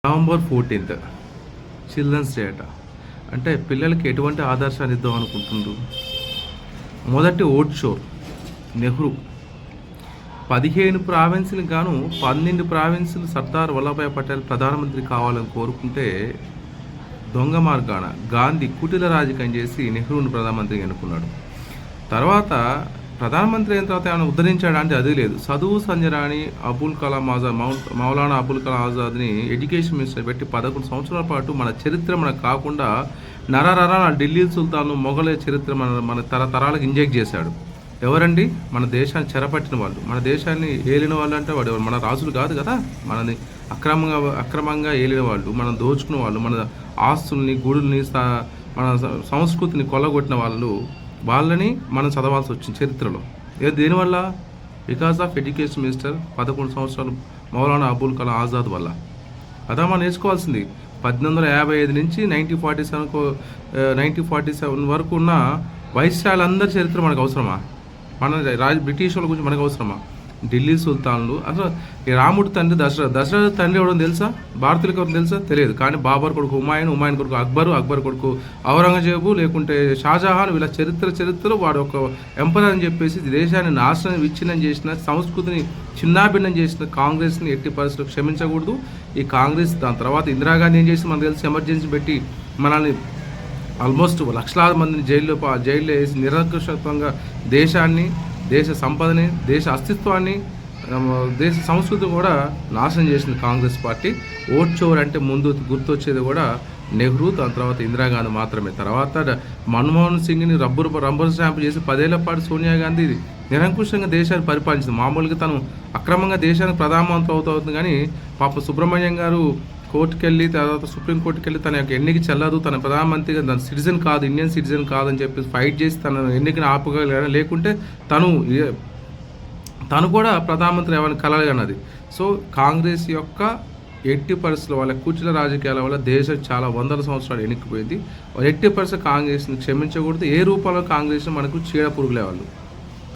November 14th children's day అట. అంటే పిల్లలకి ఎటువంటి ఆదర్శాన్ని ఇద్దాం అనుకుంటుండ్రు? మొదటి ఓట్ షోర్ నెహ్రూ 15 ప్రావిన్సులకు గాను 12 ప్రావిన్సులు సర్దార్ వల్లభాయ్ పటేల్ ప్రధానమంత్రి కావాలని కోరుకుంటే దొంగ మార్గాన గాంధీ కుటిల రాజకీయం చేసి నెహ్రూను ప్రధానమంత్రిగా ఎన్నుకున్నాడు. తర్వాత ప్రధానమంత్రి అయిన తర్వాత ఏమైనా ఉద్ధరించాడంటే అది లేదు. చదువు సంజరాని అబుల్ కలాం ఆజాద్ మౌలానా అబుల్ కలాం ఆజాద్ని ఎడ్యుకేషన్ మినిస్టర్ పెట్టి 11 సంవత్సరాల పాటు మన చరిత్ర మనకు కాకుండా నరనరాన ఢిల్లీ సుల్తాన్లు మొఘలే చరిత్ర మన తరతరాలకు ఇంజెక్ట్ చేశాడు. ఎవరండి? మన దేశాన్ని చెరపట్టిన వాళ్ళు, మన దేశాన్ని ఏలిన వాళ్ళు. అంటే వాడు మన రాజులు కాదు కదా, మనని అక్రమంగా ఏలిన వాళ్ళు, మనం దోచుకున్న వాళ్ళు, మన ఆస్తుల్ని గుడుల్ని మన సంస్కృతిని కొల్లగొట్టిన వాళ్ళని మనం చదవాల్సి వచ్చింది చరిత్రలో. దేనివల్ల? బికాస్ ఆఫ్ ఎడ్యుకేషన్ మినిస్టర్ 11 సంవత్సరాలు మౌలానా అబుల్ కలాం ఆజాద్ వల్ల. అదా మనం నేర్చుకోవాల్సింది. 1855 నుంచి 1947 వరకు ఉన్న వైస్రాయలందరి చరిత్ర మనకు అవసరమా? బ్రిటిష్ వాళ్ళ గురించి మనకు అవసరమా? ఢిల్లీ సుల్తాన్లు అసలు ఈ రాముడు తండ్రి దశరథ తండ్రి ఎవడం తెలుసా? భారతీయులకు ఎవరు తెలుసా? తెలియదు. కానీ బాబర్ కొడుకు హుమాయూన్ కొడుకు అక్బర్ కొడుకు ఔరంగజేబు, లేకుంటే షాజహాన్, వీళ్ళ చరిత్రలో వాడు ఒక ఎంపరర్ అని చెప్పేసి దేశాన్ని నాశనం విచ్ఛిన్నం చేసిన, సంస్కృతిని చిన్నాభిన్నం చేసిన కాంగ్రెస్ని ఎట్టి పరిస్థితులు క్షమించకూడదు. ఈ కాంగ్రెస్ దాని తర్వాత ఇందిరాగాంధీ ఏం చేసి మనకు తెలిసి ఎమర్జెన్సీ పెట్టి మనల్ని ఆల్మోస్ట్ లక్షలాది మందిని జైల్లో వేసి నిరంకుశత్వంగా దేశాన్ని, దేశ సంపదని, దేశ అస్తిత్వాన్ని, దేశ సంస్కృతి కూడా నాశనం చేసింది కాంగ్రెస్ పార్టీ. ఓట్ చోర్ అంటే ముందు గుర్తొచ్చేది కూడా నెహ్రూ, దాని తర్వాత ఇందిరాగాంధీ మాత్రమే. తర్వాత మన్మోహన్ సింగ్ని రంబర్ స్టాంప్ చేసి 10 ఏళ్ల పాటు సోనియా గాంధీ నిరంకుశంగా దేశాన్ని పరిపాలించింది. మామూలుగా తను అక్రమంగా దేశానికి ప్రధానమంత్రి అవుతుంది. కానీ పాప సుబ్రహ్మణ్యం గారు కోర్టుకెళ్ళి, తర్వాత సుప్రీంకోర్టుకి వెళ్ళి తన యొక్క ఎన్నిక చెల్లదు, తన ప్రధానమంత్రిగా తన సిటిజన్ కాదు, ఇండియన్ సిటిజన్ కాదని చెప్పి ఫైట్ చేసి తన ఎన్నికను ఆపగలిగాడు. లేకుంటే తను కూడా ప్రధానమంత్రి ఎవరిని కలగన్నది. సో కాంగ్రెస్ యొక్క ఎట్టి పరిస్థితుల వల్ల కుచిల రాజకీయాల వల్ల దేశం చాలా వందల సంవత్సరాలు ఎన్నికపోయింది. ఎట్టి పరిస్థితులు కాంగ్రెస్ని క్షమించకూడదు. ఏ రూపంలో కాంగ్రెస్ని మనకు చీడ పురుగులే వాళ్ళు.